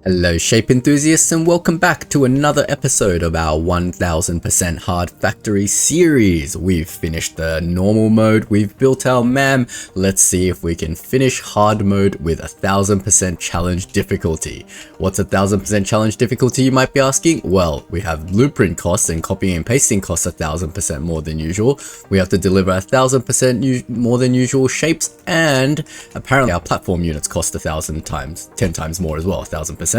Hello shape enthusiasts, and welcome back to another episode of our 1000% hard factory series. We've finished the normal mode, we've built our MAM. Let's see if we can finish hard mode with 1000% challenge difficulty. What's 1000% challenge difficulty, you might be asking? Well, we have blueprint costs, and copying and pasting costs 1000% more than usual. We have to deliver 1000% more than usual shapes, and apparently our platform units cost 10 times more as well, 1000%.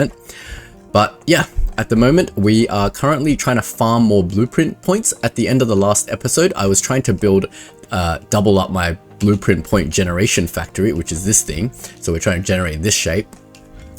But yeah, at the moment we are currently trying to farm more blueprint points. At the end of the last episode, I was trying to build double up my blueprint point generation factory, which is this thing. So we're trying to generate this shape,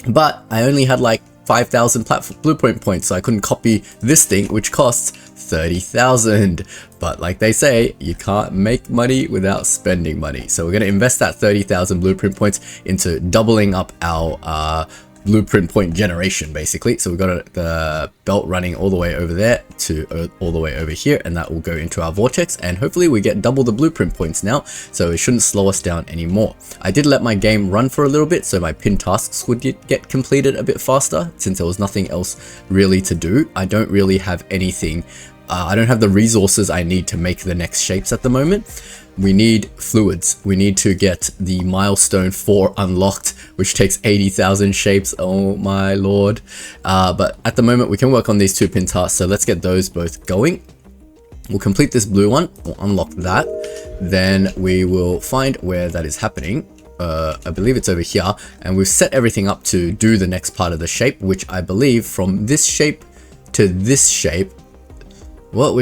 but I only had like 5,000 blueprint points, so I couldn't copy this thing, which costs 30,000. But like they say, you can't make money without spending money. So we're going to invest that 30,000 blueprint points into doubling up our blueprint point generation, basically. So we've got the belt running all the way over there to all the way over here, and that will go into our vortex, and hopefully we get double the blueprint points now, so it shouldn't slow us down anymore. I did let my game run for a little bit so my pin tasks would get completed a bit faster, since there was nothing else really to do. I don't really have anything, I don't have the resources I need to make the next shapes at the moment. We need fluids. We need to get the milestone 4 unlocked, which takes 80,000 shapes. Oh my lord. But at the moment we can work on these 2 pin tasks, so let's get those both going. We'll complete this blue one, we'll unlock that, then we will find where that is happening. I believe it's over here, and we've set everything up to do the next part of the shape, which I believe from this shape to this shape, well,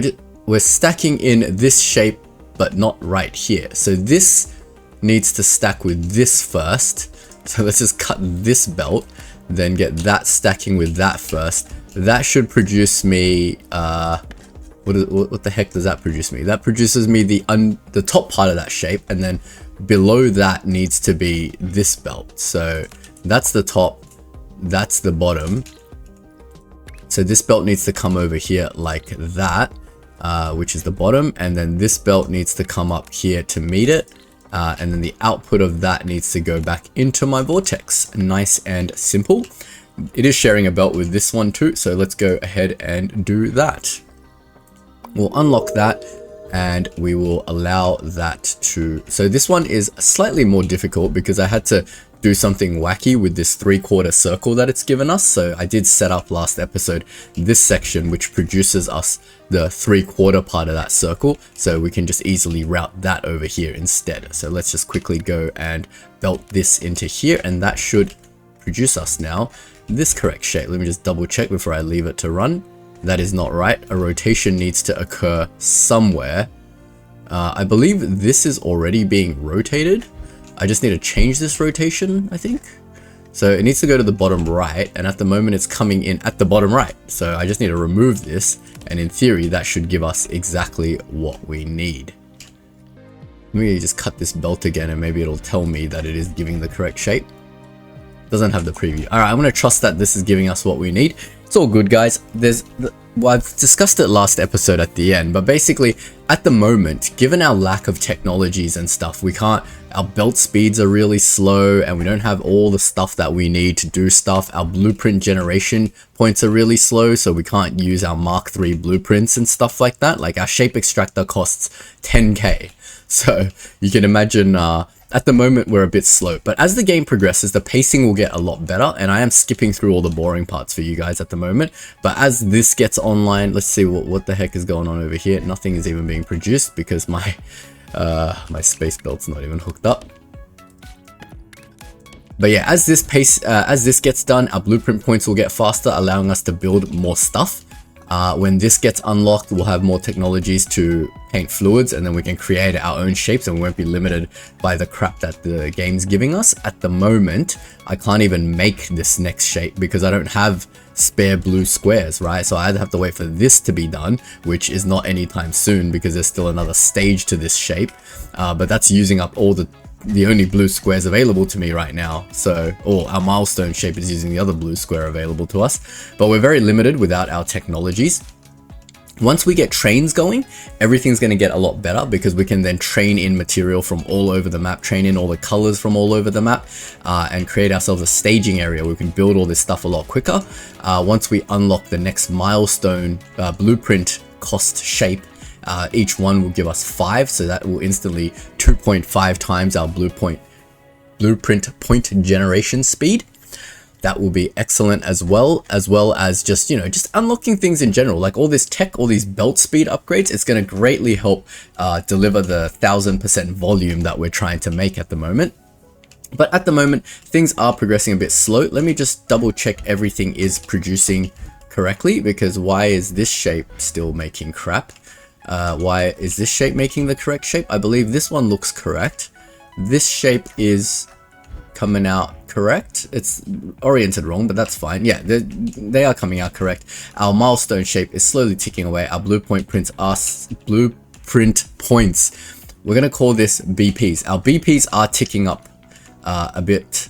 we're stacking in this shape, but not right here. So this needs to stack with this first. So let's just cut this belt, then get that stacking with that first. That should produce me, what the heck does that produce me? That produces me the top part of that shape, and then below that needs to be this belt. So that's the top, that's the bottom. So this belt needs to come over here like that, which is the bottom, and then this belt needs to come up here to meet it, and then the output of that needs to go back into my vortex. Nice and simple. It is sharing a belt with this one too, so let's go ahead and do that. We'll unlock that, and we will allow that to... So this one is slightly more difficult because I had to do something wacky with this 3/4 circle that it's given us. So I did set up last episode this section which produces us the 3/4 part of that circle, so we can just easily route that over here instead. So let's just quickly go and belt this into here, and that should produce us now this correct shape. Let me just double check before I leave it to run. That is not right. A rotation needs to occur somewhere. I believe this is already being rotated. I just need to change this rotation, I think. So it needs to go to the bottom right, and at the moment it's coming in at the bottom right. So I just need to remove this, and in theory that should give us exactly what we need. Let me just cut this belt again, and maybe it'll tell me that it is giving the correct shape. Doesn't have the preview. Alright, I'm going to trust that this is giving us what we need. It's all good, guys. Well, I've discussed it last episode at the end, but basically at the moment, given our lack of technologies and stuff, our belt speeds are really slow, and we don't have all the stuff that we need to do stuff. Our blueprint generation points are really slow, so we can't use our Mark III blueprints and stuff like that. Like our shape extractor costs 10k. So you can imagine, at the moment we're a bit slow, but as the game progresses, the pacing will get a lot better, and I am skipping through all the boring parts for you guys at the moment. But as this gets online, let's see what the heck is going on over here. Nothing is even being produced because my space belt's not even hooked up. But yeah, as this gets done, our blueprint points will get faster, allowing us to build more stuff. When this gets unlocked, we'll have more technologies to paint fluids, and then we can create our own shapes, and we won't be limited by the crap that the game's giving us. At the moment, I can't even make this next shape because I don't have spare blue squares, right? So I either have to wait for this to be done, which is not anytime soon because there's still another stage to this shape, but that's using up all the only blue squares available to me right now. So, or our milestone shape is using the other blue square available to us, but we're very limited without our technologies. Once we get trains going, everything's going to get a lot better because we can then train in material from all over the map, train in all the colors from all over the map, and create ourselves a staging area where we can build all this stuff a lot quicker. Once we unlock the next milestone blueprint cost shape, each one will give us 5, so that will instantly 2.5 times our blueprint point generation speed. That will be excellent as well as just, you know, just unlocking things in general, like all this tech, all these belt speed upgrades. It's going to greatly help deliver the 1000% volume that we're trying to make at the moment. But at the moment, things are progressing a bit slow. Let me just double check everything is producing correctly, because why is this shape still making crap? Why is this shape making the correct shape? I believe this one looks correct. This shape is coming out correct. It's oriented wrong, but that's fine. Yeah, they are coming out correct. Our milestone shape is slowly ticking away. Our blueprint points, we're going to call this BPs. Our BPs are ticking up a bit,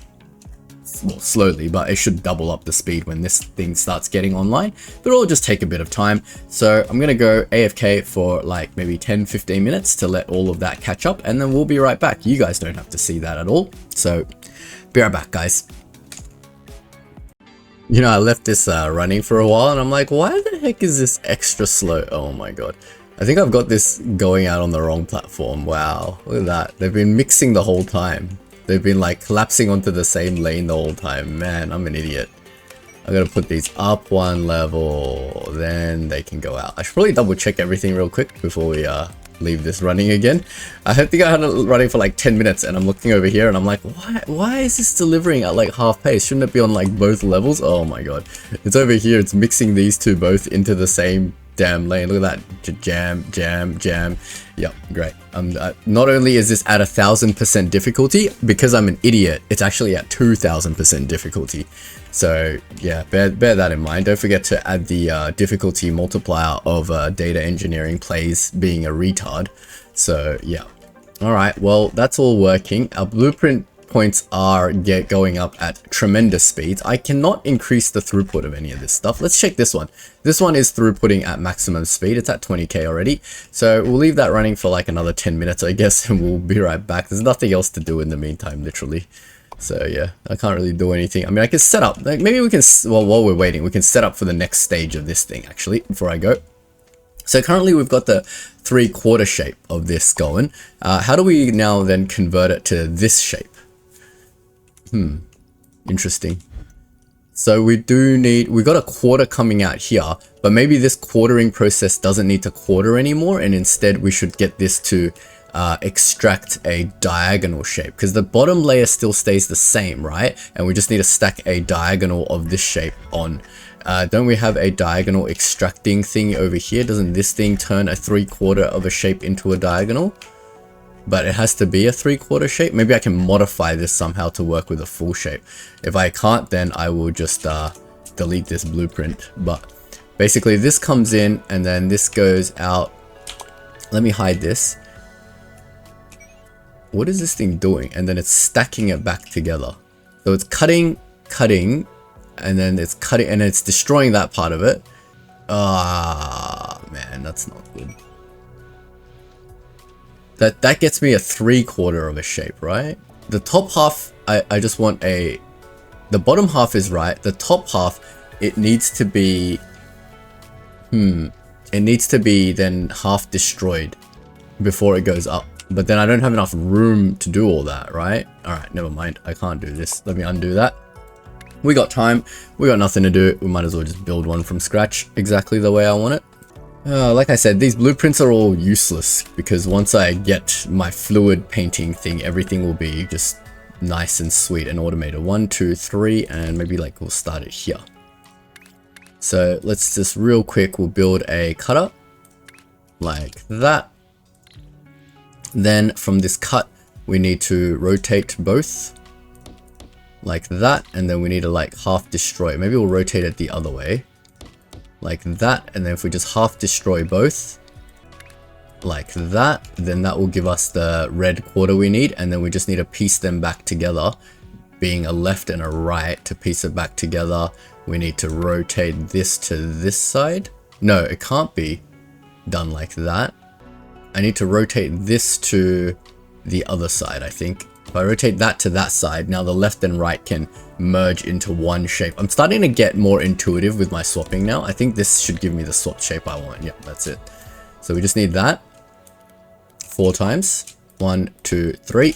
well, slowly, but it should double up the speed when this thing starts getting online, but it'll just take a bit of time. So I'm gonna go AFK for like maybe 10-15 minutes to let all of that catch up, and then we'll be right back. You guys don't have to see that at all, so be right back, guys. You know, I left this running for a while and I'm like, why the heck is this extra slow? Oh my god, I think I've got this going out on the wrong platform. Wow, look at that. They've been mixing the whole time. They've been like collapsing onto the same lane the whole time. Man, I'm an idiot. I gotta put these up one level, then they can go out. I should probably double check everything real quick before we leave this running again. I think I had it running for like 10 minutes and I'm looking over here and I'm like, why is this delivering at like half pace? Shouldn't it be on like both levels? Oh my god. It's over here, it's mixing these two both into the same damn lane. Look at that. Jam. Yep, great. Not only is this at 1000% difficulty, because I'm an idiot, it's actually at 2000% difficulty. So yeah, bear that in mind. Don't forget to add the difficulty multiplier of DataEngineerPlays being a retard. So yeah. Alright, well, that's all working. Our blueprint points are going up at tremendous speeds. I cannot increase the throughput of any of this stuff. Let's check this one. This one is throughputting at maximum speed. It's at 20k already. So we'll leave that running for like another 10 minutes, I guess, and we'll be right back. There's nothing else to do in the meantime, literally. So yeah, I can't really do anything. I mean, I can set up, like maybe we can, well, while we're waiting, we can set up for the next stage of this thing actually, before I go. So currently we've got the 3/4 shape of this going. How do we now then convert it to this shape? Interesting. So we got a quarter coming out here, but maybe this quartering process doesn't need to quarter anymore, and instead we should get this to extract a diagonal shape, because the bottom layer still stays the same, right? And we just need to stack a diagonal of this shape on. Don't we have a diagonal extracting thing over here? Doesn't this thing turn a 3/4 of a shape into a diagonal? But it has to be a 3/4 shape. Maybe I can modify this somehow to work with a full shape. If I can't, then I will just delete this blueprint. But basically this comes in and then this goes out. Let me hide this. What is this thing doing? And then it's stacking it back together. So it's cutting, and then it's cutting, and it's destroying that part of it. Ah, man, that's not good. That gets me a 3/4 of a shape, right? The top half, I just want the bottom half is right. The top half, it needs to be, it needs to be then half destroyed before it goes up. But then I don't have enough room to do all that, right? All right, never mind. I can't do this. Let me undo that. We got time. We got nothing to do. We might as well just build one from scratch exactly the way I want it. Like I said, these blueprints are all useless because once I get my fluid painting thing, everything will be just nice and sweet and automated. 1, 2, 3, and maybe like we'll start it here. So let's just real quick, we'll build a cutter like that. Then from this cut, we need to rotate both like that, and then we need to like half destroy it. Maybe we'll rotate it the other way like that, and then if we just half destroy both like that, then that will give us the red quarter we need, and then we just need to piece them back together, being a left and a right. To piece it back together, we need to rotate this to this side. No, it can't be. done like that. I need to rotate this to the other side, I think. If I rotate that to that side, now the left and right can merge into one shape. I'm starting to get more intuitive with my swapping now. I think this should give me the swap shape I want. Yep, that's it. So we just need that 4 times. 1, 2, 3.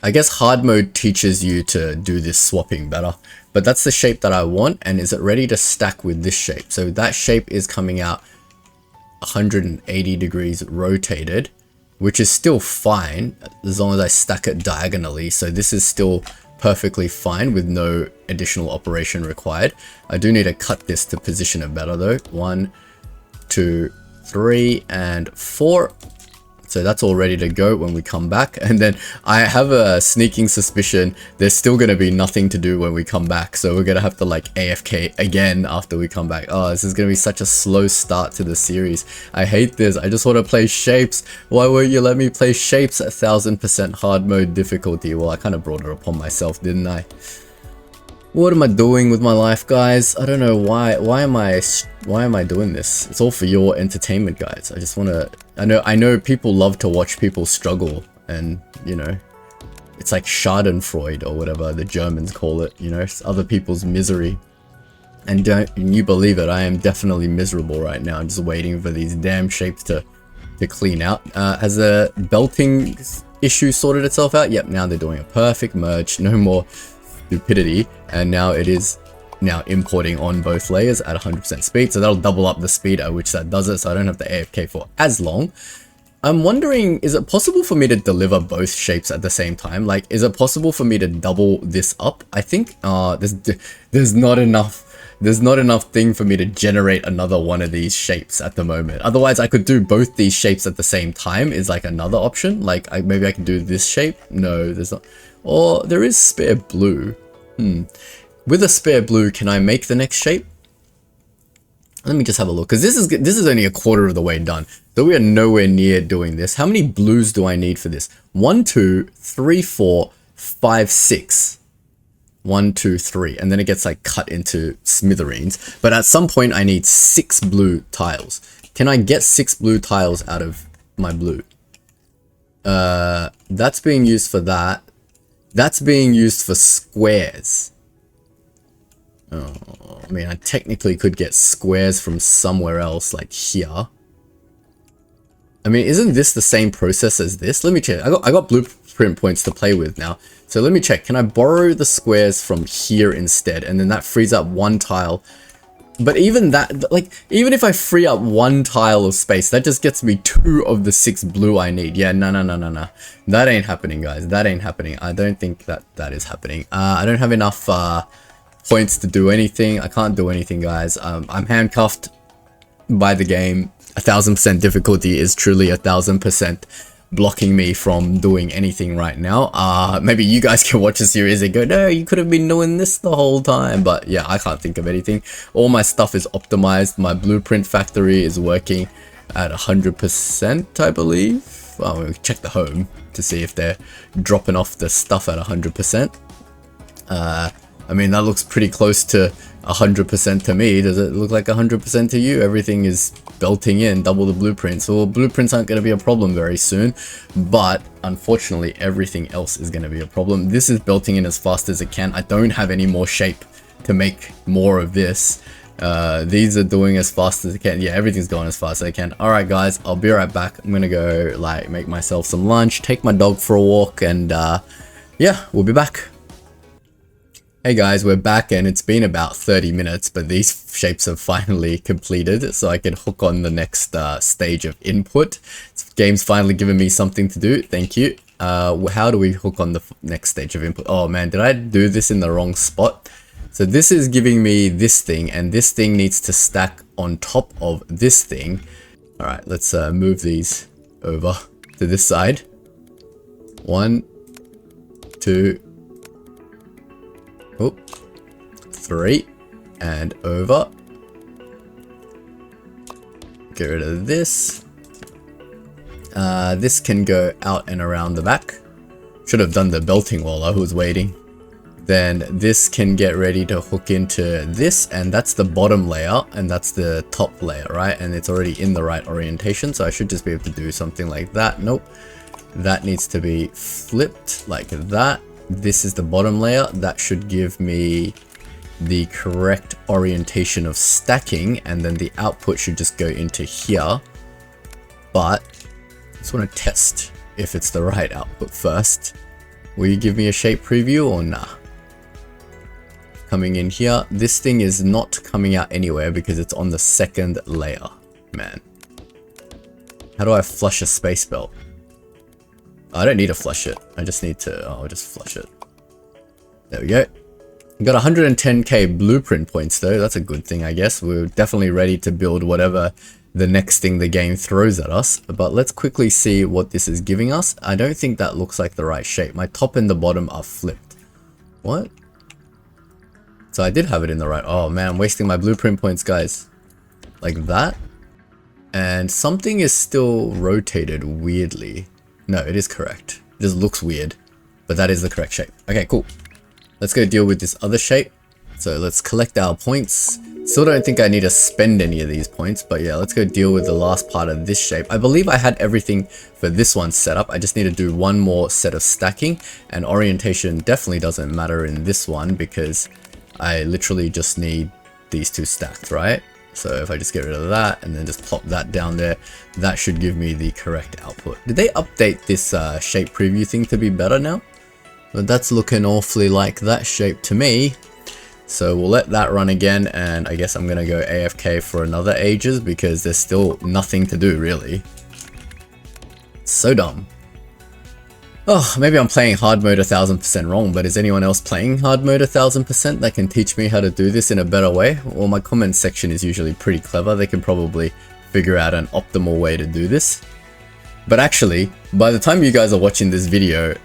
I guess hard mode teaches you to do this swapping better, but that's the shape that I want. And is it ready to stack with this shape? So that shape is coming out 180 degrees rotated, which is still fine as long as I stack it diagonally. So this is still perfectly fine with no additional operation required. I do need to cut this to position it better though. 1, 2, 3, and 4. So that's all ready to go when we come back. And then I have a sneaking suspicion there's still going to be nothing to do when we come back. So we're going to have to like AFK again after we come back. Oh, this is going to be such a slow start to the series. I hate this. I just want to play shapes. Why won't you let me play shapes at 1000% hard mode difficulty? Well, I kind of brought it upon myself, didn't I? What am I doing with my life, guys? I don't know why am I doing this? It's all for your entertainment, guys. I just want to I know people love to watch people struggle, and you know, it's like Schadenfreude or whatever the Germans call it, you know, it's other people's misery. And don't you believe it, I am definitely miserable right now. I'm just waiting for these damn shapes to clean out. Has the belting issue sorted itself out? Yep, now they're doing a perfect merge, no more stupidity, and now it is now importing on both layers at 100% speed, so that'll double up the speed at which that does it, so I don't have to AFK for as long. I'm wondering, is it possible for me to deliver both shapes at the same time? Like, is it possible for me to double this up? I think there's not enough thing for me to generate another one of these shapes at the moment. Otherwise I could do both these shapes at the same time is like another option. Like maybe I can do this shape. No, there's not. Or there is spare blue. With a spare blue, can I make the next shape? Let me just have a look, because this is only a quarter of the way done. So we are nowhere near doing this. How many blues do I need for this? 1, 2, 3, 4, 5, 6. 1, 2, 3, and then it gets like cut into smithereens. But at some point I need 6 blue tiles. Can I get 6 blue tiles out of my blue? That's being used for that. That's being used for squares. Oh, I mean, I technically could get squares from somewhere else, like here. I mean, isn't this the same process as this? Let me check. I got blueprint points to play with now. So let me check. Can I borrow the squares from here instead? And then that frees up 1 tile. But even that, like, even if I free up 1 tile of space, that just gets me 2 of the 6 blue I need. Yeah, no. That ain't happening, guys. That ain't happening. I don't think that is happening. I don't have enough points to do anything. I can't do anything, guys. I'm handcuffed by the game. 1000% difficulty is truly 1000% blocking me from doing anything right now. Maybe you guys can watch a series and go, no, you could have been doing this the whole time. But yeah, I can't think of anything. All my stuff is optimized. My blueprint factory is working at 100%, I believe. Well, we'll check the home to see if they're dropping off the stuff at 100%. I mean, that looks pretty close to 100% to me. Does it look like 100% to you? Everything is belting in, double the blueprints. Well, blueprints aren't going to be a problem very soon, but unfortunately, everything else is going to be a problem. This is belting in as fast as it can. I don't have any more shape to make more of this. These are doing as fast as it can. Yeah, everything's going as fast as I can. All right, guys, I'll be right back. I'm going to go, like, make myself some lunch, take my dog for a walk, and yeah, we'll be back. Hey guys, we're back and it's been about 30 minutes, but these shapes have finally completed, so I can hook on the next stage of input. This game's finally given me something to do, thank you. How do we hook on the next stage of input? Oh man, did I do this in the wrong spot? So this is giving me this thing, and this thing needs to stack on top of this thing. Alright, let's move these over to this side. 1, 2, 3, and over. Get rid of this. This can go out and around the back. Should have done the belting while I was waiting. then this can get ready to hook into this, and that's the bottom layer and that's the top layer, right? And it's already in the right orientation, so I should just be able to do something like that. Nope, that needs to be flipped like that. This is the bottom layer. That should give me the correct orientation of stacking, and then the output should just go into here. But I just want to test if it's the right output first. Will you give me a shape preview or nah? Coming in here, this thing is not coming out anywhere because it's on the second layer. Man, how do I flush a space belt? I don't need to flush it. I just need to, I'll just flush it. There we go. We got 110k blueprint points though. That's a good thing, I guess. We're definitely ready to build whatever the next thing the game throws at us. But let's quickly see what this is giving us. I don't think that looks like the right shape. My top and the bottom are flipped. What? So I did have it in the right. Oh man, I'm wasting my blueprint points, guys. Like that. And something is still rotated weirdly. No, it is correct. It just looks weird, but that is the correct shape. Okay, cool. Let's go deal with this other shape. So let's collect our points. Still don't think I need to spend any of these points, but yeah, let's go deal with the last part of this shape. I believe I had everything for this one set up. I just need to do one more set of stacking, and orientation definitely doesn't matter in this one because I literally just need these two stacked, right? So if I just get rid of that and then just plop that down there, that should give me the correct output. Did they update this shape preview thing to be better now? But that's looking awfully like that shape to me. So we'll let that run again, and I guess I'm gonna go AFK for another ages because there's still nothing to do really. So dumb. Oh, maybe I'm playing hard mode 1000% wrong, but is anyone else playing hard mode 1000% that can teach me how to do this in a better way? Well, my comment section is usually pretty clever. They can probably figure out an optimal way to do this. But actually, by the time you guys are watching this video,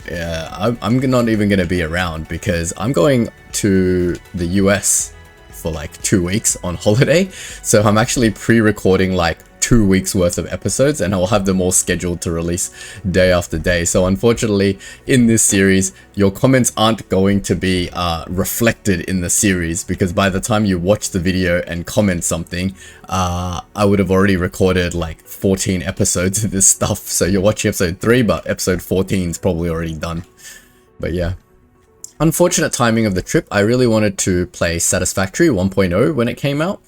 I'm not even going to be around because I'm going to the US for like 2 weeks on holiday. So I'm actually pre-recording like 2 weeks worth of episodes, and I'll have them all scheduled to release day after day. So unfortunately, in this series, your comments aren't going to be reflected in the series, because by the time you watch the video and comment something, I would have already recorded like 14 episodes of this stuff. So you're watching episode 3, but episode 14 is probably already done. But yeah. Unfortunate timing of the trip. I really wanted to play Satisfactory 1.0 when it came out,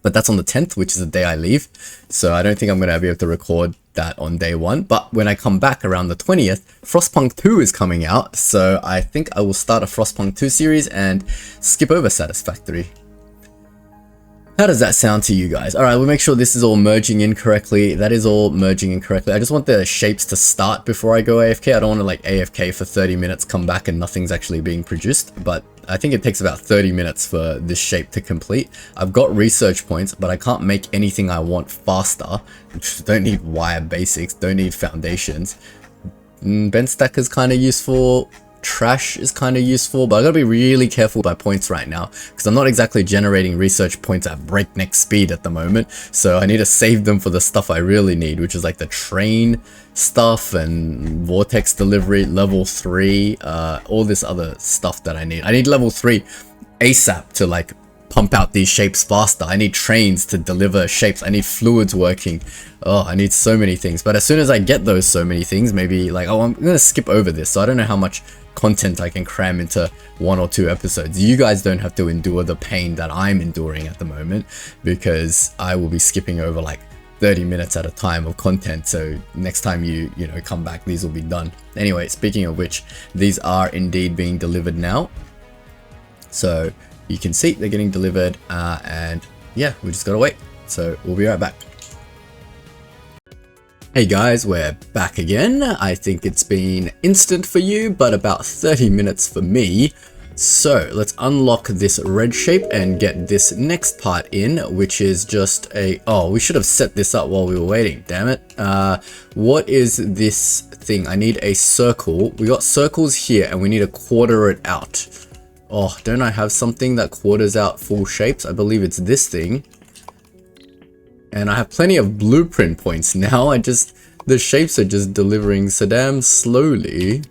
but that's on the 10th, which is the day I leave. So I don't think I'm going to be able to record that on day 1. But when I come back around the 20th, Frostpunk 2 is coming out. So I think I will start a Frostpunk 2 series and skip over Satisfactory. How does that sound to you guys? Alright, we'll make sure this is all merging in correctly. That is all merging in correctly. I just want the shapes to start before I go AFK. I don't want to like AFK for 30 minutes, come back and nothing's actually being produced. But I think it takes about 30 minutes for this shape to complete. I've got research points, but I can't make anything I want faster. Don't need wire basics, don't need foundations. Bent stack is kind of useful. Trash is kind of useful, but I gotta be really careful with my points right now because I'm not exactly generating research points at breakneck speed at the moment. So I need to save them for the stuff I really need, which is like the train stuff and vortex delivery, level 3, all this other stuff that I need. I need level 3 ASAP to like pump out these shapes faster. I need trains to deliver shapes. I need fluids working. Oh, I need so many things. But as soon as I get those so many things, maybe like, oh, I'm gonna skip over this. So I don't know how much content I can cram into 1 or 2 episodes. You guys don't have to endure the pain that I'm enduring at the moment, because I will be skipping over like 30 minutes at a time of content. So next time you know come back, these will be done. Anyway, speaking of which, these are indeed being delivered now. So you can see they're getting delivered, and yeah, we just gotta wait. So we'll be right back. Hey guys, we're back again. I think it's been instant for you, but about 30 minutes for me. So let's unlock this red shape and get this next part in, which is just a... Oh, we should have set this up while we were waiting, damn it. What is this thing? I need a circle. We got circles here and we need to quarter it out. Oh, don't I have something that quarters out full shapes? I believe it's this thing. And I have plenty of blueprint points now. The shapes are just delivering so damn slowly.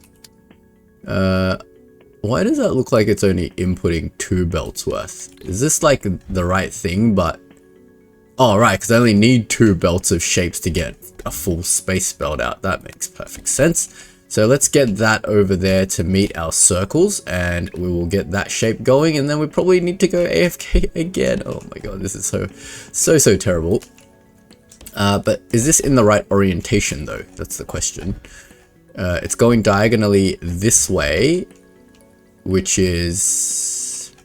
Why does that look like it's only inputting 2 belts worth? Is this like the right thing? But oh, right, because I only need 2 belts of shapes to get a full space belt out. That makes perfect sense. So let's get that over there to meet our circles, and we will get that shape going, and then we probably need to go AFK again. Oh my god, this is so terrible. But is this in the right orientation though? That's the question. It's going diagonally this way, which is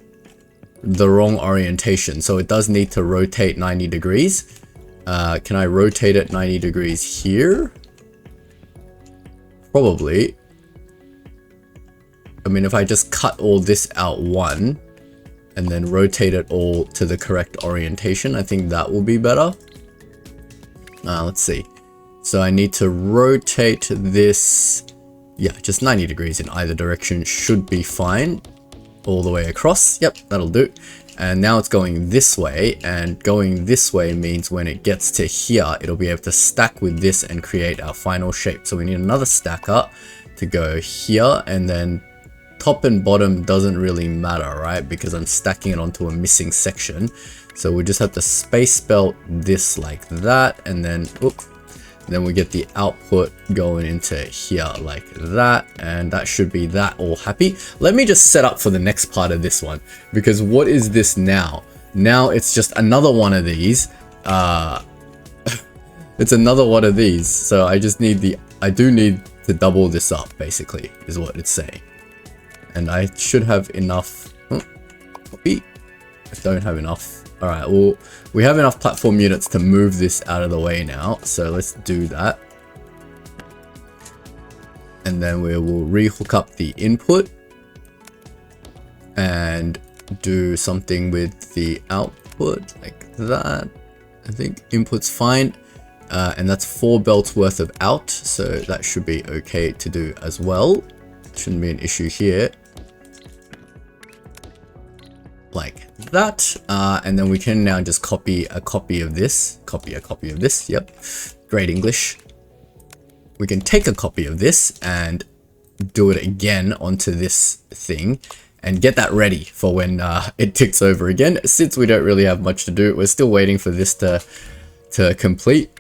the wrong orientation. So it does need to rotate 90 degrees. Can I rotate it 90 degrees here? Probably. I mean, if I just cut all this out one and then rotate it all to the correct orientation, I think that will be better. Let's see. So I need to rotate this, yeah, just 90 degrees in either direction should be fine. All the way across. Yep, that'll do. And now it's going this way, and going this way means when it gets to here, it'll be able to stack with this and create our final shape. So we need another stacker to go here, and then top and bottom doesn't really matter, right? Because I'm stacking it onto a missing section. So we just have to space belt this like that, and then then we get the output going into here like that, and that should be that all happy. Let me just set up for the next part of this one, because what is this now? Now it's just another one of these. It's another one of these. So I just need I do need to double this up, basically, is what it's saying. And I should have enough. Copy. I don't have enough. All right, well, we have enough platform units to move this out of the way now. So let's do that. And then we will rehook up the input and do something with the output like that. I think input's fine. And that's 4 belts worth of out. So that should be okay to do as well. Shouldn't be an issue here. Like that, and then we can now just copy a copy of this, yep, great English. We can take a copy of this and do it again onto this thing and get that ready for when it ticks over again. Since we don't really have much to do, we're still waiting for this to complete.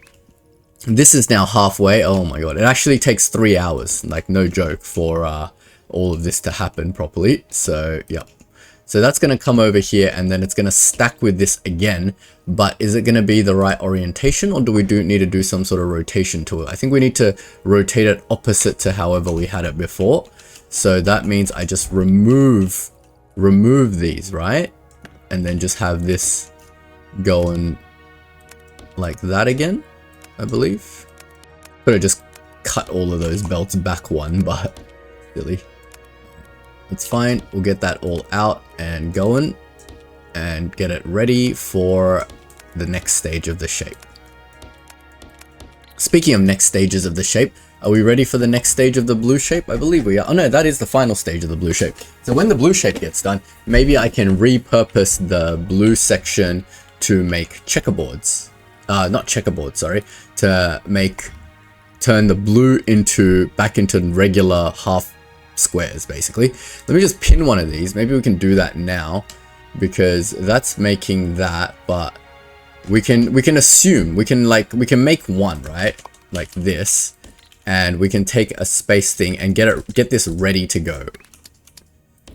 This is now halfway. Oh my god, it actually takes 3 hours, like no joke, for all of this to happen properly. So yeah. So that's going to come over here, and then it's going to stack with this again. But is it going to be the right orientation, or do we need to do some sort of rotation to it? I think we need to rotate it opposite to however we had it before. So that means I just remove these, right? And then just have this going like that again, I believe. Could have just cut all of those belts back one, but silly. It's fine. We'll get that all out and going and get it ready for the next stage of the shape. Speaking of next stages of the shape, are we ready for the next stage of the blue shape? I believe we are. Oh no, that is the final stage of the blue shape. So when the blue shape gets done, maybe I can repurpose the blue section to make checkerboards. Not checkerboards, sorry. To turn the blue back into regular half squares, basically. Let me just pin one of these. Maybe we can do that now, because that's making that, but we can assume we can make one, right, like this, and we can take a space thing and get this ready to go.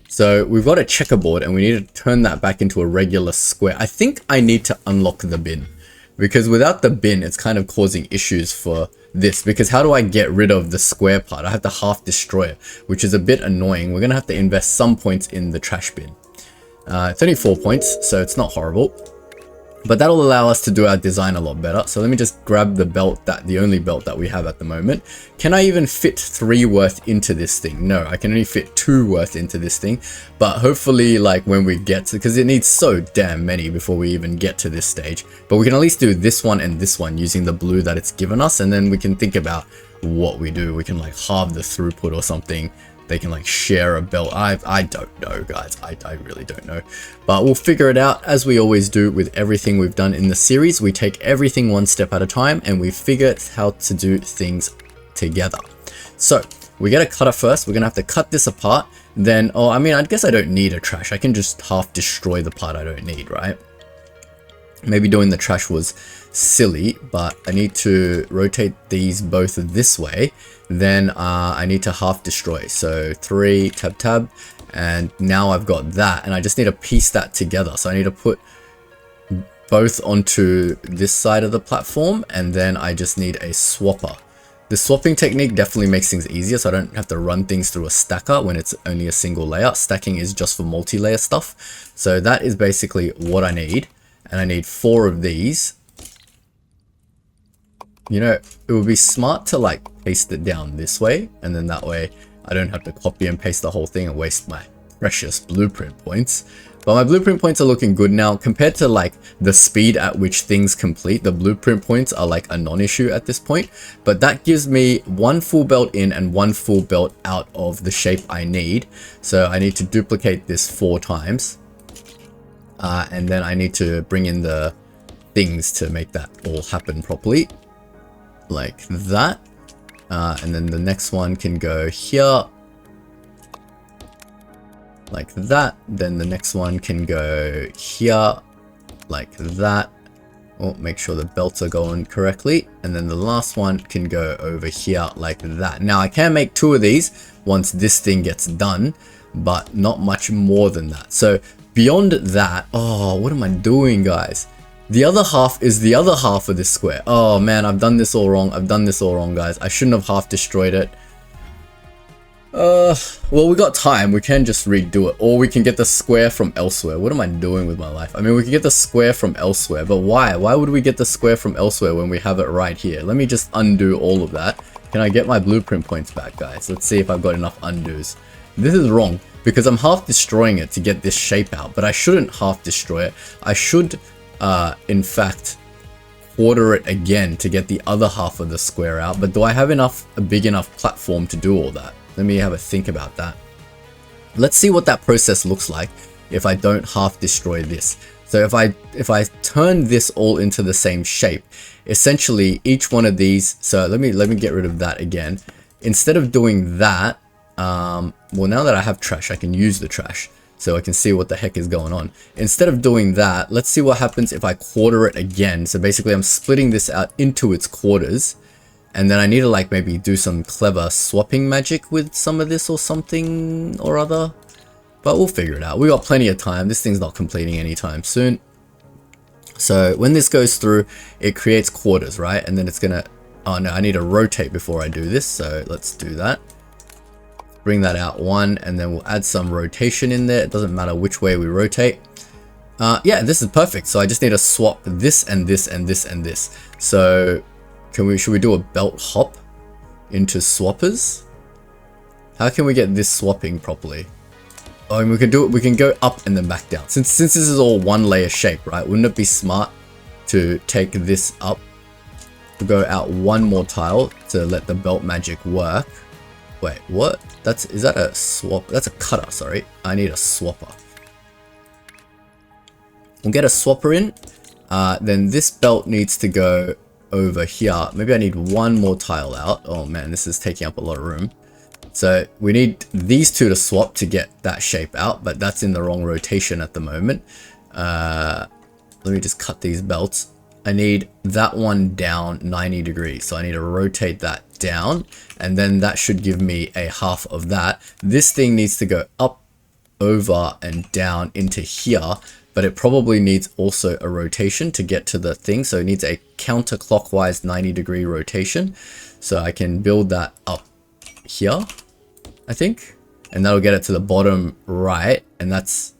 So we've got a checkerboard, and we need to turn that back into a regular square. I think I need to unlock the bin, because without the bin, it's kind of causing issues for this, because how do I get rid of the square part? I have to half destroy it, which is a bit annoying. We're gonna have to invest some points in the trash bin. It's only 4 points, so it's not horrible, but that'll allow us to do our design a lot better. So let me just grab the belt, the only belt that we have at the moment. Can I even fit 3 worth into this thing? No, I can only fit 2 worth into this thing, but hopefully, like, when we get to, because it needs so damn many before we even get to this stage, but we can at least do this one and this one using the blue that it's given us, and then we can think about what we do. We can like halve the throughput or something. They can like share a belt. I don't know, guys. I really don't know, but we'll figure it out, as we always do with everything we've done in the series. We take everything one step at a time, and we figure how to do things together. So we get a cutter first. We're gonna have to cut this apart, then, oh, I mean, I guess I don't need a trash. I can just half destroy the part I don't need, right? Maybe doing the trash was silly, but I need to rotate these both this way. Then I need to half destroy. So 3, tab, and now I've got that, and I just need to piece that together. So I need to put both onto this side of the platform, and then I just need a swapper. The swapping technique definitely makes things easier, so I don't have to run things through a stacker when it's only a single layer. Stacking is just for multi-layer stuff. So that is basically what I need, and I need 4 of these. You know, it would be smart to like paste it down this way, and then that way I don't have to copy and paste the whole thing and waste my precious blueprint points. But my blueprint points are looking good now. Compared to like the speed at which things complete, the blueprint points are like a non-issue at this point. But that gives me 1 full belt in and 1 full belt out of the shape I need. So I need to duplicate this 4 times. And then I need to bring in the things to make that all happen properly. Like that. And then the next one can go here. Like that. Then the next one can go here. Like that. Oh, make sure the belts are going correctly. And then the last one can go over here like that. Now I can make 2 of these once this thing gets done, but not much more than that. So beyond that, oh, what am I doing, guys? The other half is the other half of this square. Oh man, I've done this all wrong. I've done this all wrong, guys. I shouldn't have half destroyed it. Well, we got time. We can just redo it. Or we can get the square from elsewhere. What am I doing with my life? I mean, we can get the square from elsewhere, but why? Why would we get the square from elsewhere when we have it right here? Let me just undo all of that. Can I get my blueprint points back, guys? Let's see if I've got enough undos. This is wrong because I'm half destroying it to get this shape out, but I shouldn't half destroy it. I should, in fact, quarter it again to get the other half of the square out. But do I have a big enough platform to do all that? Let me have a think about that. Let's see what that process looks like if I don't half destroy this. So if I turn this all into the same shape, essentially each one of these, so let me get rid of that again. Instead of doing that, well, now that I have trash, I can use the trash so I can see what the heck is going on. Instead of doing that, let's see what happens if I quarter it again. So basically I'm splitting this out into its quarters. And then I need to like maybe do some clever swapping magic with some of this or something or other. But we'll figure it out. We got plenty of time. This thing's not completing anytime soon. So when this goes through, it creates quarters, right? And then it's gonna, oh no, I need to rotate before I do this. So let's do that. Bring that out 1, and then we'll add some rotation in there. It doesn't matter which way we rotate. Yeah, this is perfect. So I just need to swap this and this and this and this. So should we do a belt hop into swappers? How can we get this swapping properly? Oh, and we can do it. We can go up and then back down. Since this is all 1 layer shape, right? Wouldn't it be smart to take this up, to go out 1 more tile to let the belt magic work? Wait, what? Is that a swap? That's a cutter, sorry. I need a swapper. We'll get a swapper in. Then this belt needs to go over here. Maybe I need 1 more tile out. Oh man, this is taking up a lot of room. So we need these 2 to swap to get that shape out, but that's in the wrong rotation at the moment. Let me just cut these belts. I need that one down 90 degrees. So I need to rotate that down, and then that should give me a half of that. This thing needs to go up, over, and down into here. But it probably needs also a rotation to get to the thing. So it needs a counterclockwise 90-degree rotation. So I can build that up here, I think. And that'll get it to the bottom right. And that's,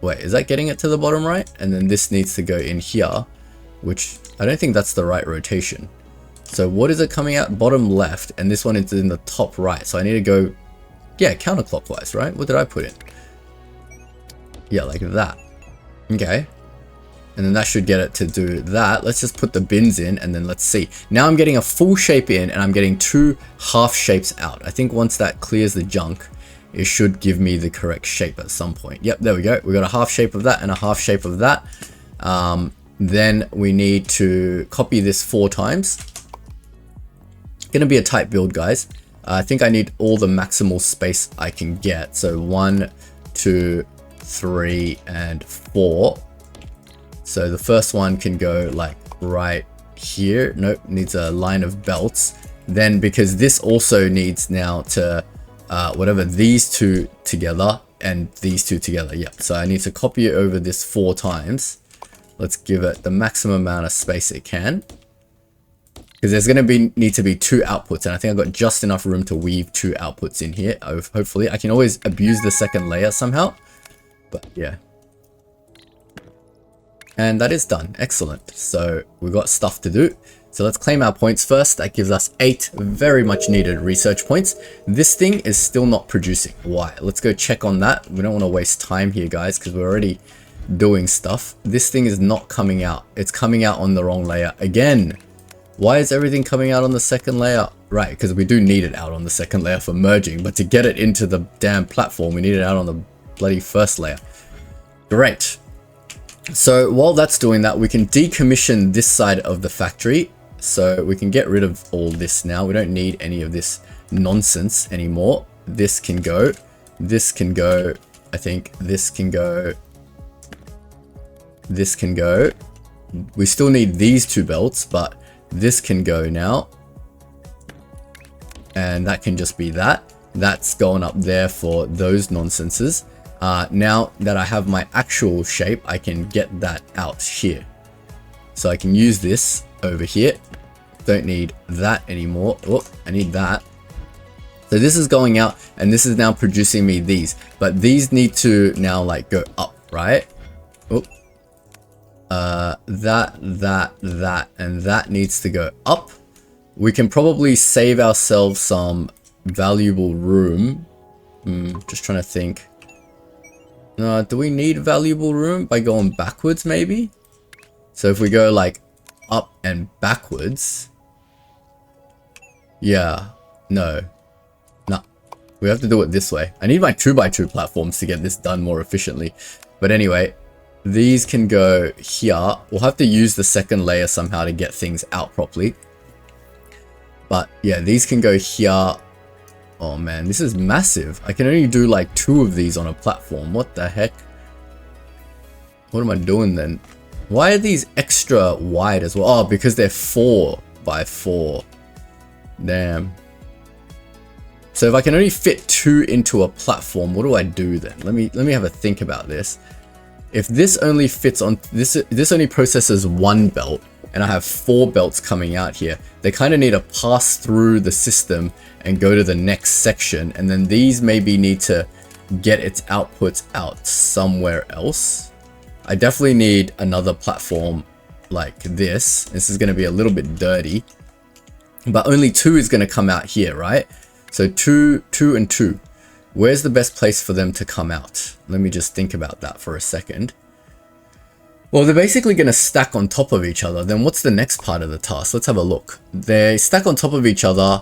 wait, is that getting it to the bottom right? And then this needs to go in here, which I don't think that's the right rotation. So what is it coming out? Bottom left. And this one is in the top right. So I need to go, yeah, counterclockwise, right? What did I put in? Yeah, like that. Okay, and then that should get it to do that. Let's just put the bins in, and then let's see. Now I'm getting a full shape in, and I'm getting 2 half shapes out. I think once that clears the junk, it should give me the correct shape at some point. Yep, there we go. We got a half shape of that and a half shape of that. Then we need to copy this 4 times. Gonna be a tight build, guys. I think I need all the maximal space I can get. So 1, 2, 3, and 4. So the first one can go like right here. Nope, needs a line of belts. Then because this also needs now to whatever these two together and these two together. Yep. So I need to copy it over this 4 times. Let's give it the maximum amount of space it can. Because there's going to need to be 2 outputs, and I think I've got just enough room to weave 2 outputs in here. Hopefully, I can always abuse the second layer somehow, but yeah. And that is done. Excellent. So we've got stuff to do. So let's claim our points first. That gives us 8 very much needed research points. This thing is still not producing. Why? Let's go check on that. We don't want to waste time here, guys, because we're already doing stuff. This thing is not coming out. It's coming out on the wrong layer again. Why is everything coming out on the second layer? Right, because we do need it out on the second layer for merging, but to get it into the damn platform, we need it out on the bloody first layer. Great. So while that's doing that, we can decommission this side of the factory. So we can get rid of all this now. We don't need any of this nonsense anymore. This can go. This can go. I think this can go. This can go. We still need these 2 belts, but this can go now. And that can just be that. That's going up there for those nonsenses. Now that I have my actual shape, I can get that out here. So I can use this over here. Don't need that anymore. Oh, I need that. So this is going out, and this is now producing me these. But these need to now like go up, right? Oh. That, and that needs to go up. We can probably save ourselves some valuable room. Just trying to think. Do we need valuable room by going backwards maybe? So if we go like up and backwards. Yeah, no. We have to do it this way. I need my 2x2 platforms to get this done more efficiently. But anyway, these can go here. We'll have to use the second layer somehow to get things out properly. But yeah, these can go here. Oh man, this is massive. I can only do like 2 of these on a platform. What the heck? What am I doing then? Why are these extra wide as well? Oh, because they're 4x4. Damn. So if I can only fit 2 into a platform, what do I do then? Let me have a think about this. If this only fits on this only processes 1 belt, and I have 4 belts coming out here, they kind of need to pass through the system and go to the next section, and then these maybe need to get its outputs out somewhere else. I definitely need another platform like this. This is going to be a little bit dirty, but only 2 is going to come out here, right? So 2, 2, and 2. Where's the best place for them to come out? Let me just think about that for a second. Well, they're basically going to stack on top of each other. Then what's the next part of the task? Let's have a look. They stack on top of each other.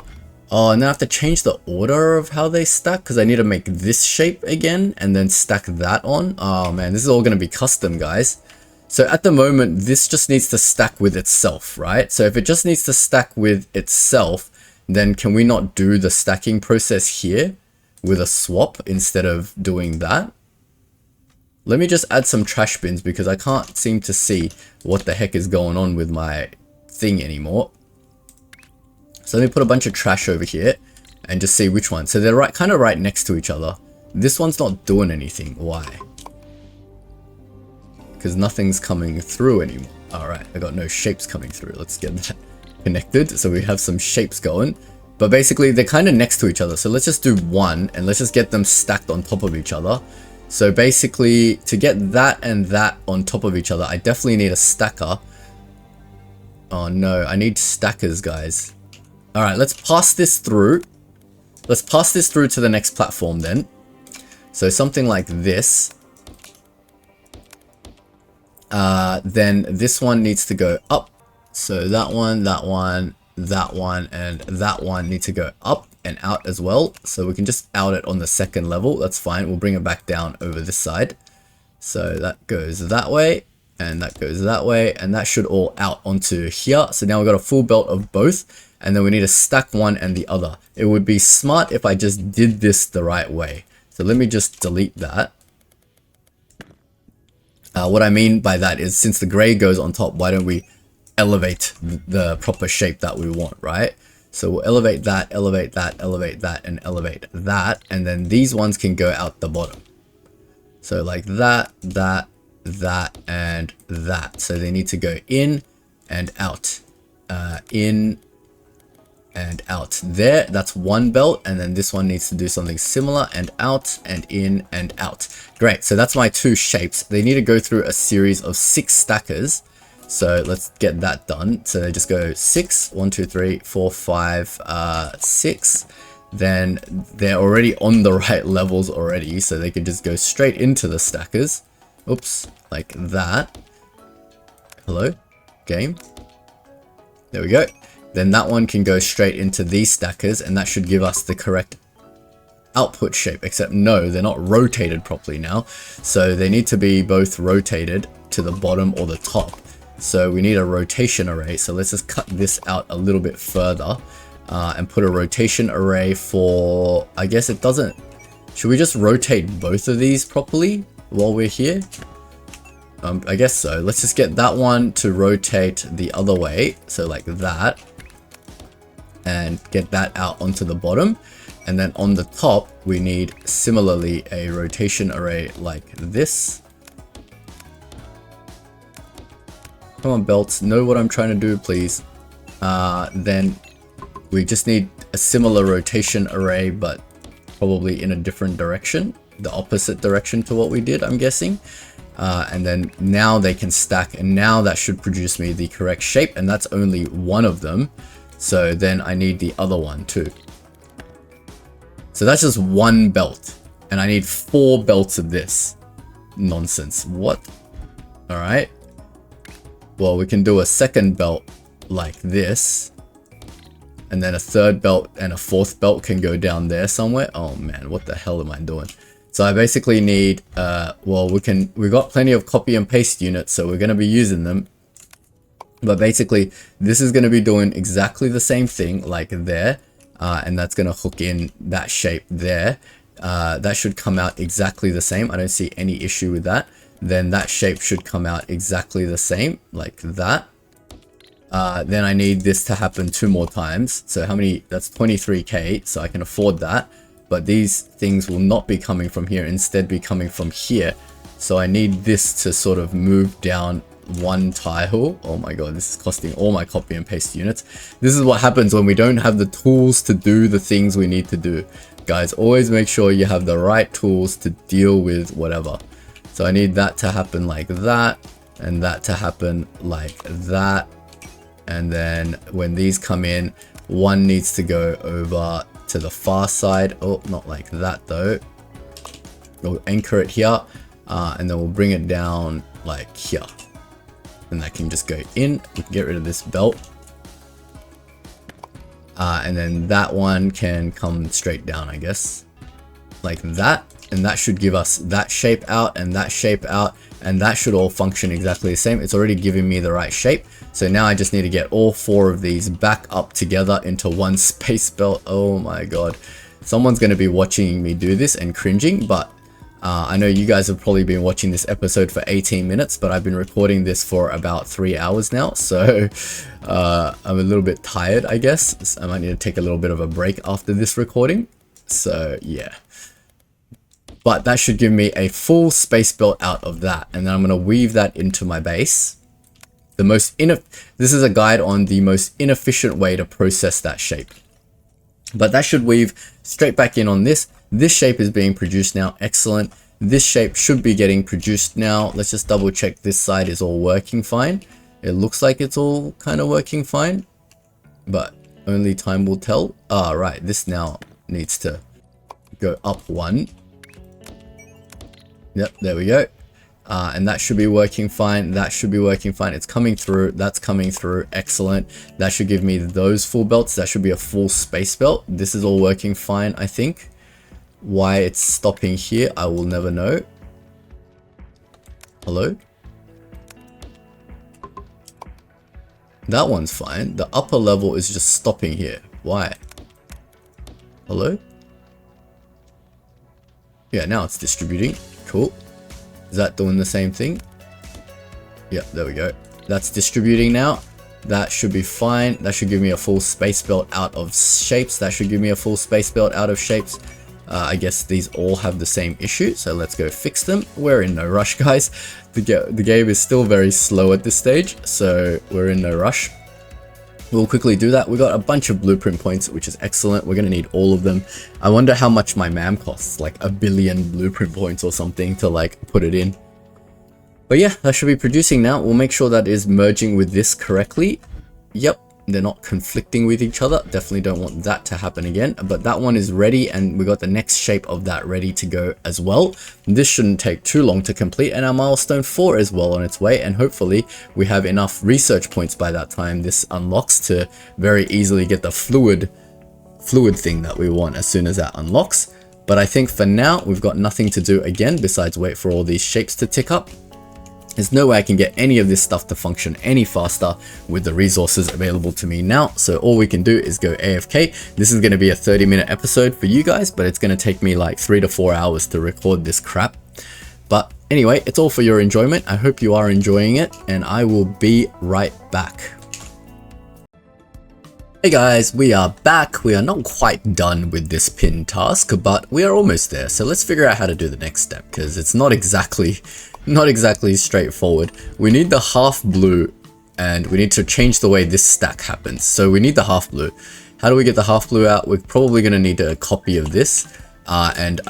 Oh, and then I have to change the order of how they stack because I need to make this shape again and then stack that on. Oh man, this is all going to be custom, guys. So at the moment, this just needs to stack with itself, right? So if it just needs to stack with itself, then can we not do the stacking process here with a swap instead of doing that? Let me just add some trash bins because I can't seem to see what the heck is going on with my thing anymore. So let me put a bunch of trash over here and just see which one. So they're kind of right next to each other. This one's not doing anything. Why? Because nothing's coming through anymore. Alright, I got no shapes coming through. Let's get that connected so we have some shapes going. But basically they're kind of next to each other. So let's just do 1 and let's just get them stacked on top of each other. So basically to get that and that on top of each other, I definitely need a stacker. Oh no, I need stackers, guys. Alright, let's pass this through. Let's pass this through to the next platform then. So something like this. Then this one needs to go up. So that one, that one, that one, and that one need to go up and out as well. So we can just out it on the second level. That's fine. We'll bring it back down over this side. So that goes that way. And that goes that way. And that should all out onto here. So now we've got a full belt of both. and then we need to stack one and the other. It would be smart if I just did this the right way. So let me just delete that. What I mean by that is, since the gray goes on top, why don't we elevate the proper shape that we want, right? So we'll elevate that, elevate that, elevate that, and elevate that, and then these ones can go out the bottom. So like that, that, that, and that. So they need to go in and out, in and out. There, that's one belt, and then this one needs to do something similar, and out and in and out. Great, so that's my two shapes. They need to go through a series of 6 stackers. So let's get that done. So they just go 6, 1, 2, 3, 4, 5, 6. Then they're already on the right levels already, so they could just go straight into the stackers. Oops, like that. Hello, game. There we go. Then that one can go straight into these stackers, and that should give us the correct output shape, except no, they're not rotated properly now. So they need to be both rotated to the bottom or the top. So we need a rotation array. So let's just cut this out a little bit further and put a rotation array for, I guess it doesn't, should we just rotate both of these properly while we're here? I guess so. Let's just get that one to rotate the other way. So like that, and get that out onto the bottom. And then on the top, we need similarly a rotation array like this. Come on, belts, know what I'm trying to do, please. Then we just need a similar rotation array, but probably in a different direction, the opposite direction to what we did, I'm guessing. And then now they can stack, and now that should produce me the correct shape, and that's only one of them. So then I need the other one too. So that's just one belt, and I need 4 belts of this nonsense. What? All right. Well, we can do a second belt like this, and then a third belt and a fourth belt can go down there somewhere. Oh man, what the hell am I doing? So I basically need, well, we've got plenty of copy and paste units, so we're going to be using them. But basically, this is going to be doing exactly the same thing like there, and that's going to hook in that shape there. That should come out exactly the same. I don't see any issue with that. Then that shape should come out exactly the same like that. Then I need this to happen 2 more times. So how many? That's 23k, so I can afford that. But these things will not be coming from here, instead be coming from here. So I need this to sort of move down 1 tile. Oh my god, this is costing all my copy and paste units. This is what happens when we don't have the tools to do the things we need to do. Guys, always make sure you have the right tools to deal with whatever. So I need that to happen like that, and that to happen like that. And then when these come in, one needs to go over to the far side. Oh, not like that though. We'll anchor it here, and then we'll bring it down like here. And that can just go in. We can get rid of this belt. And then that one can come straight down, I guess. Like that. And that should give us that shape out and that shape out, and that should all function exactly the same. It's already giving me the right shape. So now I just need to get all 4 of these back up together into one space belt. Oh my god. Someone's going to be watching me do this and cringing, but I know you guys have probably been watching this episode for 18 minutes, but I've been recording this for about 3 hours now. So I'm a little bit tired, I guess. I might need to take a little bit of a break after this recording. So yeah. But that should give me a full space belt out of that. And then I'm going to weave that into my base. This is a guide on the most inefficient way to process that shape. But that should weave straight back in on this. This shape is being produced now. Excellent. This shape should be getting produced now. Let's just double check this side is all working fine. It looks like it's all kind of working fine, but only time will tell. Ah, right. This now needs to go up 1. Yep, there we go. And that should be working fine. That should be working fine. It's coming through. That's coming through. Excellent. That should give me those full belts. That should be a full space belt. This is all working fine, I think. Why it's stopping here, I will never know. Hello? That one's fine. The upper level is just stopping here. Why? Hello? Yeah, now it's distributing. Cool. Is that doing the same thing? Yeah, there we go. That's distributing now. That should be fine. That should give me a full space belt out of shapes. That should give me a full space belt out of shapes. I guess these all have the same issue, so let's go fix them. We're in no rush, guys. The game is still very slow at this stage, so we're in no rush. We'll quickly do that. We got a bunch of blueprint points, which is excellent. We're gonna need all of them. I wonder how much my MAM costs, like 1 billion blueprint points or something to like put it in. But yeah, that should be producing now. We'll make sure that is merging with this correctly. Yep, they're not conflicting with each other. Definitely don't want that to happen again. But that one is ready, and we got the next shape of that ready to go as well. This shouldn't take too long to complete, and our milestone 4 is well on its way, and hopefully we have enough research points by that time this unlocks to very easily get the fluid thing that we want as soon as that unlocks. But I think for now we've got nothing to do again besides wait for all these shapes to tick up. There's no way I can get any of this stuff to function any faster with the resources available to me now. So all we can do is go AFK. This is going to be a 30-minute episode for you guys, but it's going to take me like 3 to 4 hours to record this crap. But anyway, it's all for your enjoyment. I hope you are enjoying it, and I will be right back. Hey guys, we are back. We are not quite done with this pin task, but we are almost there. So let's figure out how to do the next step, because it's not exactly straightforward. We need the half blue, and we need to change the way this stack happens. So we need the half blue. How do we get the half blue out? We're probably going to need a copy of this, and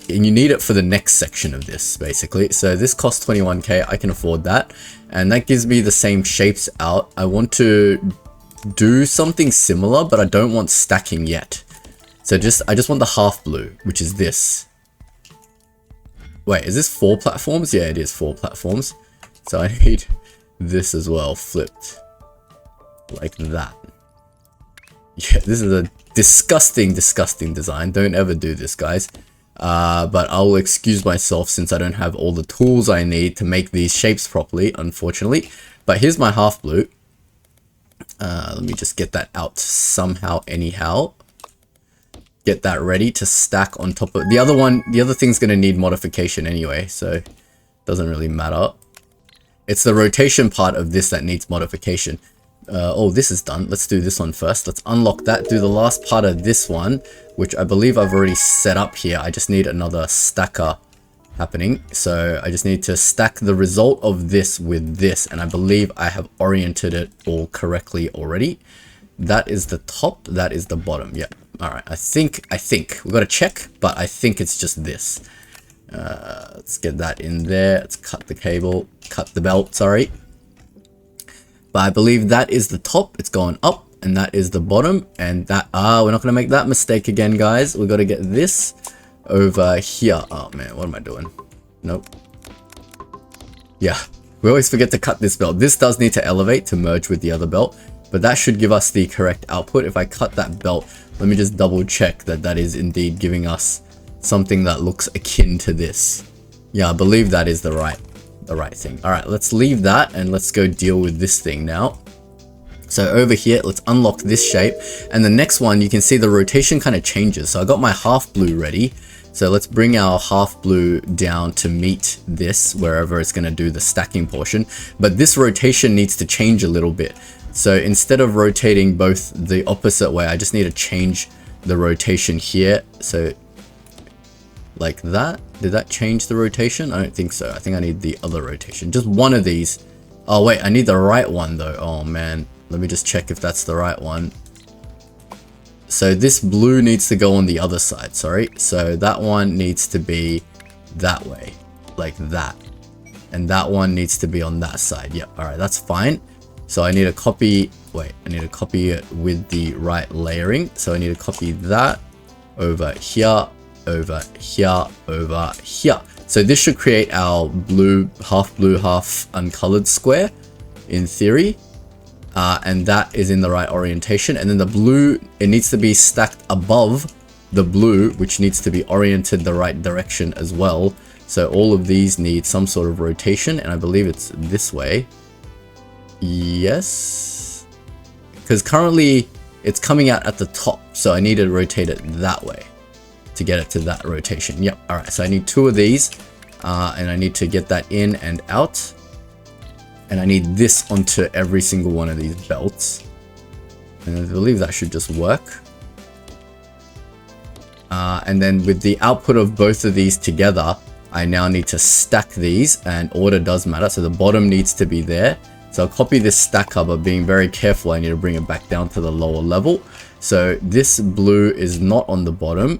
you need it for the next section of this, basically. So this costs 21k. I can afford that, and that gives me the same shapes out. I want to do something similar, but I don't want stacking yet. So I just want the half blue, which is this. Wait, is this 4 platforms? Yeah, it is 4 platforms. So I need this as well, flipped like that. Yeah, this is a disgusting design. Don't ever do this, guys. But I'll excuse myself since I don't have all the tools I need to make these shapes properly, unfortunately. But here's my half blue. Let me just get that out somehow, anyhow. Get that ready to stack on top of the other one. The other thing's going to need modification anyway, so it doesn't really matter. It's the rotation part of this that needs modification. Oh, this is done. Let's do this one first. Let's unlock that. Do the last part of this one, which I believe I've already set up here. I just need another stacker happening. So I just need to stack the result of this with this, and I believe I have oriented it all correctly already. That is the top, that is the bottom. Yeah. All right. I think we've got to check, but I think it's just this. Let's get that in there. Let's cut the cable, cut the belt, sorry. But I believe that is the top. It's going up, and that is the bottom, and that, we're not going to make that mistake again, guys. We've got to get this over here. Oh man, what am I doing? Nope. Yeah, we always forget to cut this belt. This does need to elevate to merge with the other belt, but that should give us the correct output. If I cut that belt, let me just double check that that is indeed giving us something that looks akin to this. Yeah, I believe that is the right thing. All right, let's leave that and let's go deal with this thing now. So over here, let's unlock this shape, and the next one, you can see the rotation kind of changes. So I got my half blue ready. So let's bring our half blue down to meet this, wherever it's going to do the stacking portion. But this rotation needs to change a little bit. So instead of rotating both the opposite way, I just need to change the rotation here. So like that. Did that change the rotation? I don't think so. I think I need the other rotation. Just one of these. Oh wait, I need the right one though. Oh man. Let me just check if that's the right one. So this blue needs to go on the other side, sorry. So that one needs to be that way, like that. And that one needs to be on that side. Yep, all right, that's fine. So I need to copy, wait, I need to copy it with the right layering. So I need to copy that over here, over here, over here. So this should create our blue, half uncolored square in theory. And that is in the right orientation. And then the blue, it needs to be stacked above the blue, which needs to be oriented the right direction as well. So all of these need some sort of rotation, and I believe it's this way. Yes. because currently it's coming out at the top, so I need to rotate it that way to get it to that rotation. Yep. All right, so I need 2 of these, and I need to get that in and out, and I need this onto every single one of these belts, and I believe that should just work. And then with the output of both of these together, I now need to stack these, and order does matter, so the bottom needs to be there. So I'll copy this stacker, but being very careful, I need to bring it back down to the lower level. So this blue is not on the bottom,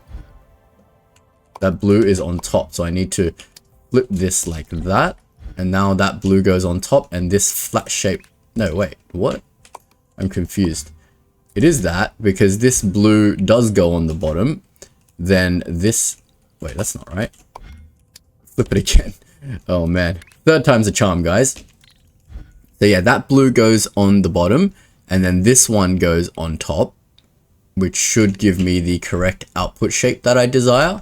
that blue is on top, so I need to flip this like that, and now that blue goes on top, and this flat shape, no wait, what? I'm confused. It is that, because this blue does go on the bottom, then this, wait, that's not right. Flip it again. Oh man, 3rd time's a charm, guys. So yeah, that blue goes on the bottom, and then this one goes on top, which should give me the correct output shape that I desire.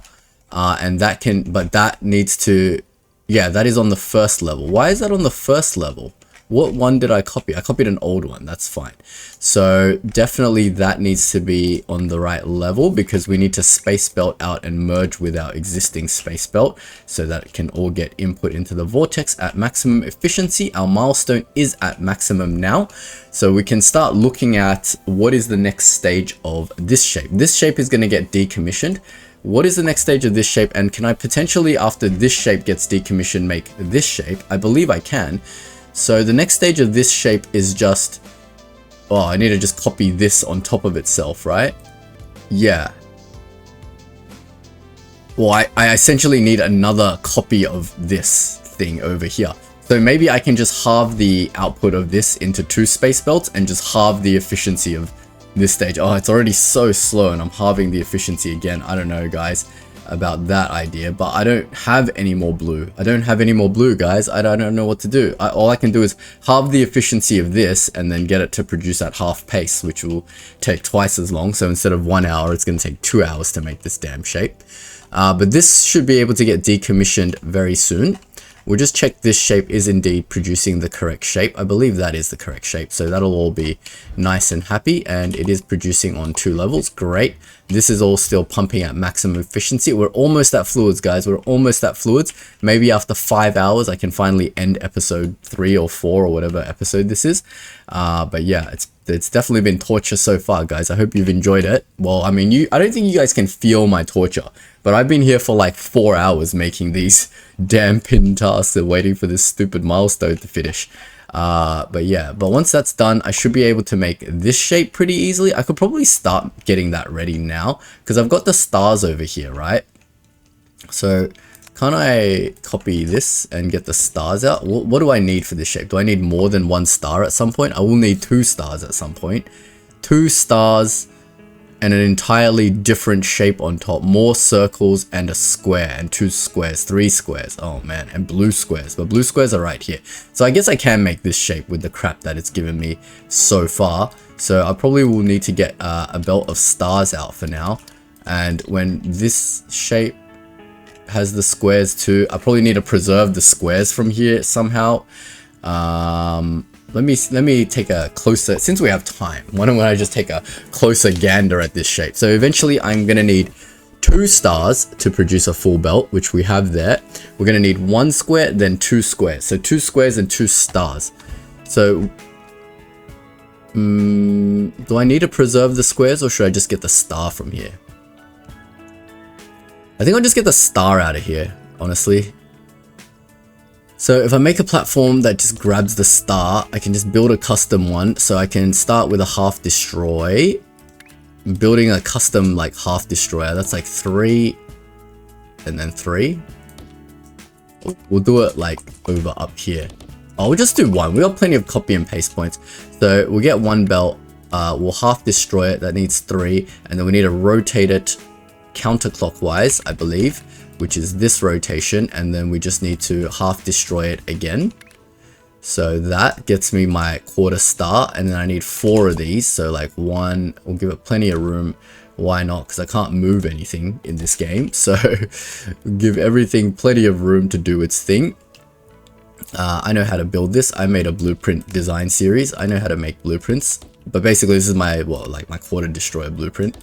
And that can, but that needs to, yeah, that is on the 1st level. Why is that on the 1st level? What one did I copy? I copied an old one, that's fine. So definitely that needs to be on the right level, because we need to space belt out and merge with our existing space belt so that it can all get input into the vortex at maximum efficiency. Our milestone is at maximum now, so we can start looking at what is the next stage of this shape. This shape is going to get decommissioned. What is the next stage of this shape, and can I potentially, after this shape gets decommissioned, make this shape? I believe I can. So the next stage of this shape is just, oh, I need to just copy this on top of itself, right? Yeah. Well, I essentially need another copy of this thing over here. So maybe I can just halve the output of this into 2 space belts and just halve the efficiency of this stage. Oh, it's already so slow, and I'm halving the efficiency again. I don't know, guys, about that idea, but I don't have any more blue. I don't have any more blue, guys. I don't know what to do. All I can do is halve the efficiency of this and then get it to produce at half pace, which will take twice as long. So instead of 1 hour, it's going to take 2 hours to make this damn shape. But this should be able to get decommissioned very soon. We'll just check this shape is indeed producing the correct shape. I believe that is the correct shape, so that'll all be nice and happy, and it is producing on 2 levels. Great. This is all still pumping at maximum efficiency. We're almost at fluids, guys. We're almost at fluids. Maybe after 5 hours, I can finally end episode 3 or 4 or whatever episode this is. But yeah, it's definitely been torture so far, guys. I hope you've enjoyed it. Well, I mean, I don't think you guys can feel my torture, but I've been here for like 4 hours making these damn pin tasks and waiting for this stupid milestone to finish. But yeah, but once that's done, I should be able to make this shape pretty easily. I could probably start getting that ready now, because I've got the stars over here, right? So can't I copy this and get the stars out? What do I need for this shape? Do I need more than 1 star at some point? I will need 2 stars at some point. 2 stars and an entirely different shape on top. More circles and a square, and 2 squares, 3 squares. Oh man, and blue squares. But blue squares are right here. So I guess I can make this shape with the crap that it's given me so far. So I probably will need to get a belt of stars out for now. And when this shape has the squares too, I probably need to preserve the squares from here somehow. Let me take a closer, since we have time, why don't I just take a closer gander at this shape? So eventually I'm gonna need 2 stars to produce a full belt, which we have there. We're gonna need 1 square, then 2 squares. So 2 squares and 2 stars. So do I need to preserve the squares, or should I just get the star from here? I think I'll just get the star out of here, honestly. So if I make a platform that just grabs the star, I can just build a custom one. So I can start with a half destroy. Building a custom like half destroyer. That's like 3 and then 3. We'll do it like over up here. Oh, we'll just do 1. We got plenty of copy and paste points. So we'll get 1 belt. We'll half destroy it. That needs 3. And then we need to rotate it counterclockwise, I believe, which is this rotation, and then we just need to half destroy it again. So that gets me my quarter star, and then I need 4 of these, so like 1, we'll give it plenty of room. Why not? Because I can't move anything in this game, so give everything plenty of room to do its thing. I know how to build this. I made a blueprint design series. I know how to make blueprints. But basically this is my, well, like my quarter destroyer blueprint.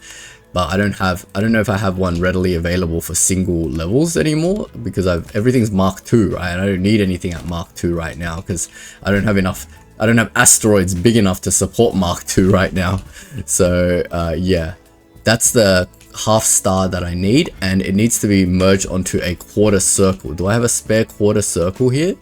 But I don't know if I have one readily available for single levels anymore, because everything's Mark II, right? I don't need anything at Mark II right now because I don't have asteroids big enough to support Mark II right now. So yeah, that's the half star that I need, and it needs to be merged onto a quarter circle. Do I have a spare quarter circle here?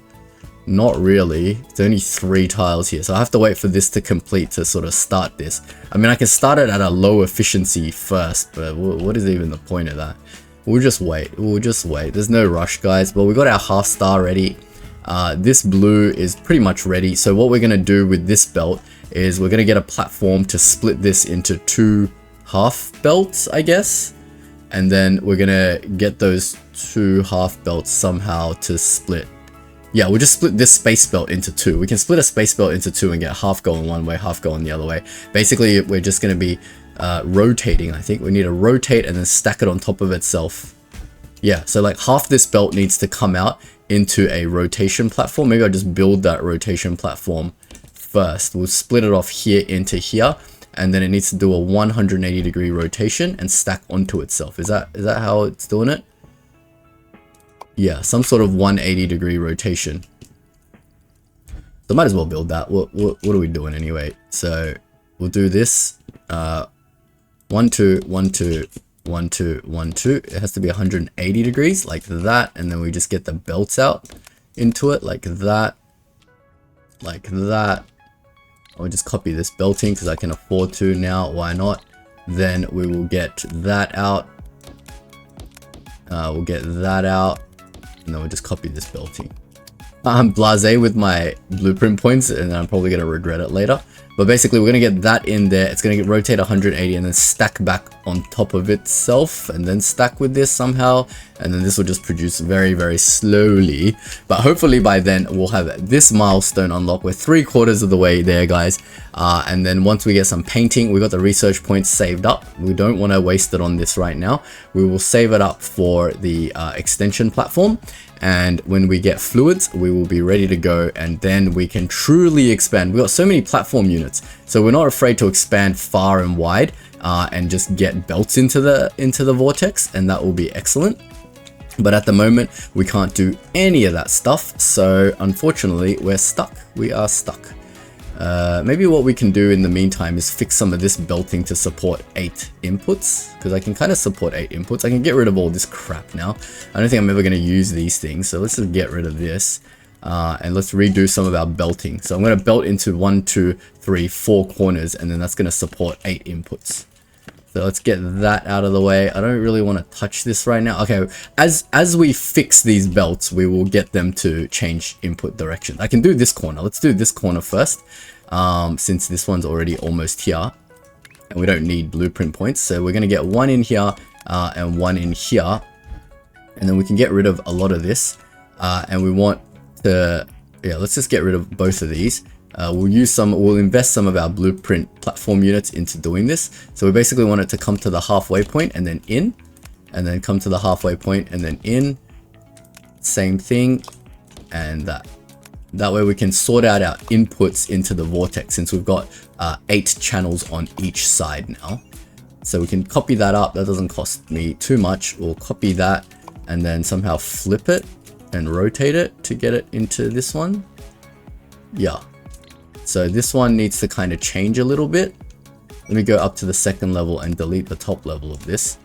Not really. It's only 3 tiles here, so I have to wait for this to complete to sort of start this. I mean, I can start it at a low efficiency first, but what is even the point of that? We'll just wait. There's no rush, guys. But we got our half star ready. This blue is pretty much ready. So what we're gonna do with this belt is we're gonna get a platform to split this into 2 half belts, I guess, and then we're gonna get those 2 half belts somehow to split. Yeah, we'll just split this space belt into 2. We can split a space belt into 2 and get half going one way, half going the other way. Basically, we're just going to be rotating. I think we need to rotate and then stack it on top of itself. Yeah, so like half this belt needs to come out into a rotation platform. Maybe I'll just build that rotation platform first. We'll split it off here into here, and then it needs to do a 180-degree rotation and stack onto itself. Is that how it's doing it? Yeah, some sort of 180-degree rotation. So might as well build that. What are we doing anyway? So we'll do this. 1 2 1 2 1 2 1 2. It has to be 180 degrees like that, and then we just get the belts out into it like that, like that. I'll just copy this belting because I can afford to now. Why not? Then we will get that out. We'll get that out. And then we'll just copy this belting. I'm blasé with my blueprint points, and I'm probably going to regret it later. But basically, we're going to get that in there. It's going to rotate 180 and then stack back on top of itself, and then stack with this somehow. And then this will just produce very, very slowly. But hopefully by then, we'll have this milestone unlocked. We're 3/4 of the way there, guys. And then once we get some painting, we got the research points saved up. We don't want to waste it on this right now. We will save it up for the extension platform. And when we get fluids, we will be ready to go, and then we can truly expand. We've got so many platform units, so we're not afraid to expand far and wide and just get belts into the vortex, and that will be excellent. But at the moment, we can't do any of that stuff, so unfortunately, we're stuck. We are stuck. Maybe what we can do in the meantime is fix some of this belting to support 8 inputs, because I can kind of support 8 inputs. I can get rid of all this crap now. I don't think I'm ever going to use these things, so let's just get rid of this. And let's redo some of our belting. So I'm going to belt into 1 2 3 4 corners, and then that's going to support 8 inputs. So let's get that out of the way. I don't really want to touch this right now. Okay, as we fix these belts, we will get them to change input directions. I can do this corner. Let's do this corner first, since this one's already almost here, and we don't need blueprint points. So we're going to get 1 in here and 1 in here, and then we can get rid of a lot of this. And we want to, yeah, let's just get rid of both of these. We'll invest some of our blueprint platform units into doing this. So we basically want it to come to the halfway point and then in, and then come to the halfway point and then in. Same thing, and that. That way we can sort out our inputs into the vortex, since we've got 8 channels on each side now. So we can copy that up. That doesn't cost me too much. We'll copy that and then somehow flip it and rotate it to get it into this one. Yeah. So this one needs to kind of change a little bit. Let me go up to the 2nd level and delete the top level of this.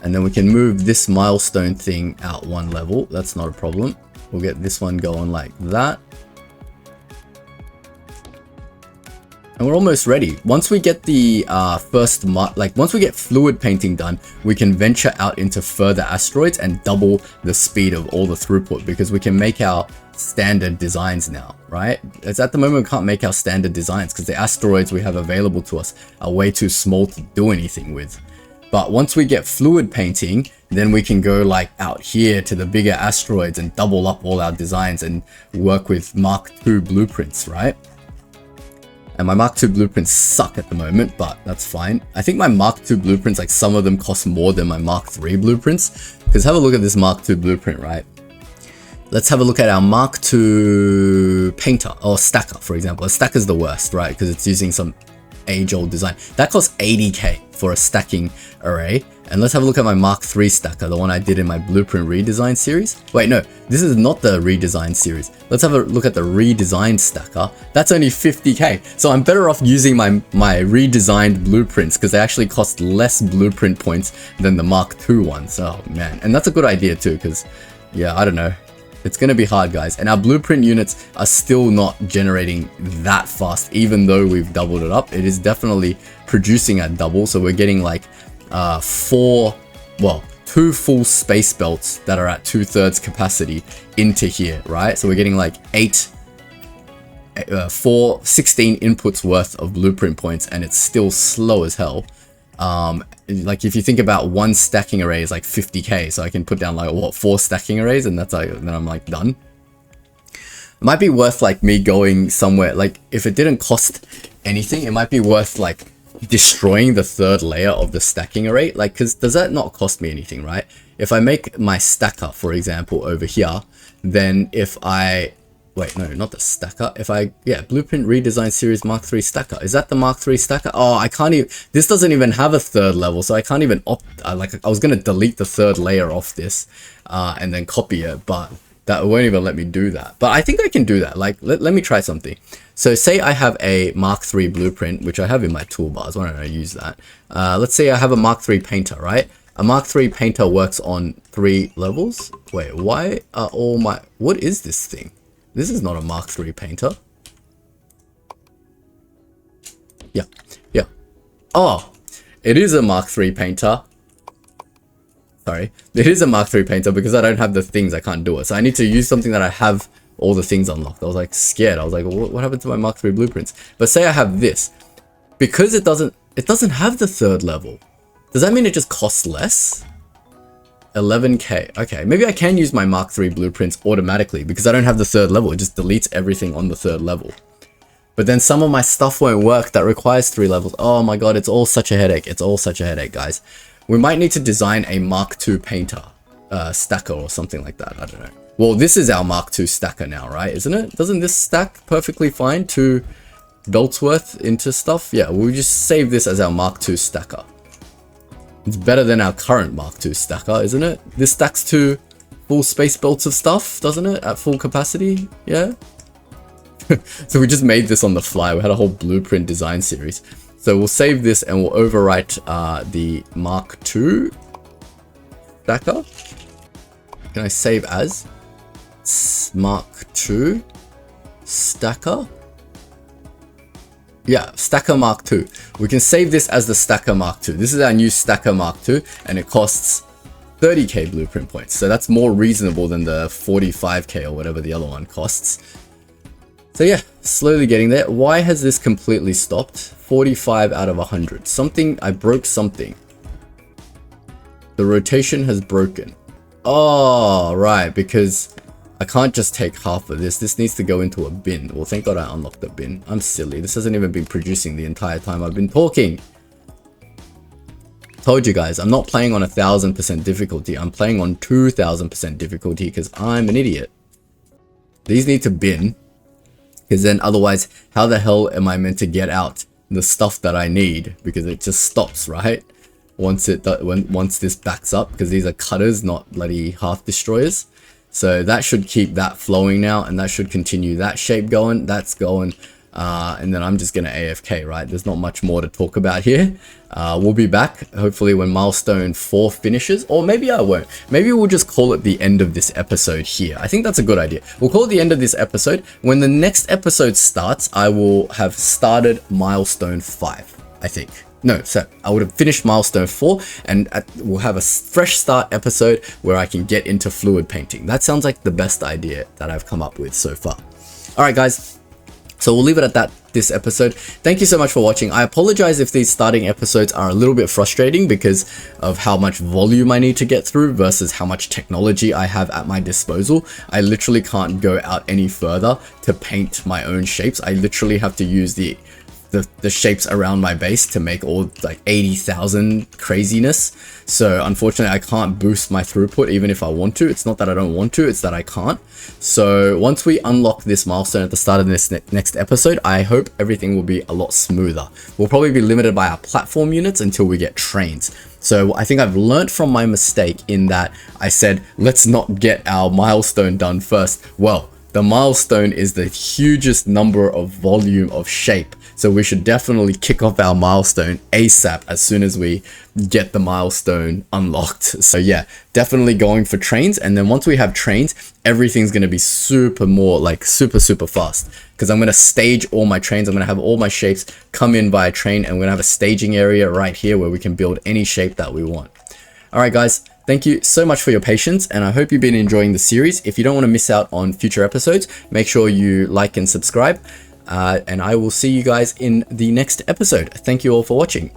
And then we can move this milestone thing out 1 level. That's not a problem. We'll get this one going like that. And we're almost ready. Once we get the once we get fluid painting done, we can venture out into further asteroids and double the speed of all the throughput, because we can make our standard designs now, right? It's at the moment we can't make our standard designs because the asteroids we have available to us are way too small to do anything with. But once we get fluid painting, then we can go like out here to the bigger asteroids and double up all our designs and work with Mark II blueprints, right? And my Mark II blueprints suck at the moment, but that's fine. I think my Mark II blueprints, like some of them cost more than my Mark III blueprints. Because have a look at this Mark II blueprint, right? Let's have a look at our Mark II painter or stacker, for example. A stacker is the worst, right? Because it's using some age-old design. That costs 80k for a stacking array. And let's have a look at my Mark III stacker, the one I did in my blueprint redesign series. Wait, no, this is not the redesign series. Let's have a look at the redesigned stacker. That's only 50k. So I'm better off using my redesigned blueprints because they actually cost less blueprint points than the Mark II ones. Oh man, and that's a good idea too, because yeah, I don't know. It's going to be hard, guys. And our blueprint units are still not generating that fast, even though we've doubled it up. It is definitely producing at double. So we're getting like 2 full space belts that are at 2/3 capacity into here, right? So we're getting like 16 inputs worth of blueprint points, and it's still slow as hell. Like if you think about one stacking array is like 50k, so I can put down like what, 4 stacking arrays, and that's like, then I'm like done. It might be worth like me going somewhere, like if it didn't cost anything, it might be worth like destroying the 3rd layer of the stacking array, like, because does that not cost me anything, right? If I make my stacker, for example, over here, then if I wait, no, not the stacker. If I, yeah, blueprint redesign series Mark III stacker. Is that the Mark III stacker? Oh, I can't even, this doesn't even have a 3rd level, so I can't even like, I was going to delete the 3rd layer off this and then copy it, but that won't even let me do that. But I think I can do that. Like, let me try something. So say I have a Mark III blueprint, which I have in my toolbars. Why don't I use that? Let's say I have a Mark III painter, right? A Mark III painter works on 3 levels. Wait, why are all my, what is this thing? This is not a Mark III painter. Yeah, yeah. Oh, it is a Mark III painter. Sorry, it is a Mark III painter because I don't have the things, I can't do it. So I need to use something that I have all the things unlocked. I was like scared. I was like, what happened to my Mark III blueprints? But say I have this, because it doesn't have the 3rd level. Does that mean it just costs less? 11k. Okay, maybe I can use my Mark III blueprints automatically because I don't have the 3rd level. It just deletes everything on the 3rd level. But then some of my stuff won't work that requires 3 levels. Oh my god, it's all such a headache. It's all such a headache, guys. We might need to design a Mark II painter stacker or something like that. I don't know. Well, this is our Mark II stacker now, right? Isn't it? Doesn't this stack perfectly fine 2 belts worth into stuff? Yeah, we'll just save this as our Mark II stacker. It's better than our current Mark II stacker, isn't it? This stacks 2 full space belts of stuff, doesn't it? At full capacity, yeah? So we just made this on the fly. We had a whole blueprint design series. So we'll save this and we'll overwrite the Mark II stacker. Can I save as? Mark II stacker? Yeah, stacker Mark II. We can save this as the stacker Mark II. This is our new stacker Mark II, and it costs 30k blueprint points. So that's more reasonable than the 45k or whatever the other one costs. So yeah, slowly getting there. Why has this completely stopped? 45 out of 100. Something, I broke something. The rotation has broken. Oh, right, because I can't just take half of this. This needs to go into a bin. Well, thank God I unlocked the bin. I'm silly. This hasn't even been producing the entire time I've been talking. Told you guys, I'm not playing on 1000% difficulty. I'm playing on 2000% difficulty because I'm an idiot. These need to bin. Because then otherwise, how the hell am I meant to get out the stuff that I need? Because it just stops, right? Once this backs up, because these are cutters, not bloody half destroyers. So that should keep that flowing now, and that should continue that shape going. That's going, and then I'm just gonna AFK, right? There's not much more to talk about here. We'll be back hopefully when milestone 4 finishes, or maybe I won't. Maybe we'll just call it the end of this episode here. I think that's a good idea. We'll call it the end of this episode. When the next episode starts, I will have started milestone 5, I think. No, so I would have finished milestone 4, and we'll have a fresh start episode where I can get into fluid painting. That sounds like the best idea that I've come up with so far. All right, guys. So we'll leave it at that this episode. Thank you so much for watching. I apologize if these starting episodes are a little bit frustrating because of how much volume I need to get through versus how much technology I have at my disposal. I literally can't go out any further to paint my own shapes. I literally have to use the the shapes around my base to make all like 80,000 craziness. So unfortunately I can't boost my throughput even if I want to. It's not that I don't want to, it's that I can't. So once we unlock this milestone at the start of this next episode, I hope everything will be a lot smoother. We'll probably be limited by our platform units until we get trains. So I think I've learned from my mistake in that I said, let's not get our milestone done first. Well, the milestone is the hugest number of volume of shape. So we should definitely kick off our milestone ASAP as soon as we get the milestone unlocked. So yeah, definitely going for trains. And then once we have trains, everything's going to be super fast. Because I'm going to stage all my trains. I'm going to have all my shapes come in by a train. And we're going to have a staging area right here where we can build any shape that we want. All right, guys. Thank you so much for your patience, and I hope you've been enjoying the series. If you don't want to miss out on future episodes, make sure you like and subscribe, and I will see you guys in the next episode. Thank you all for watching.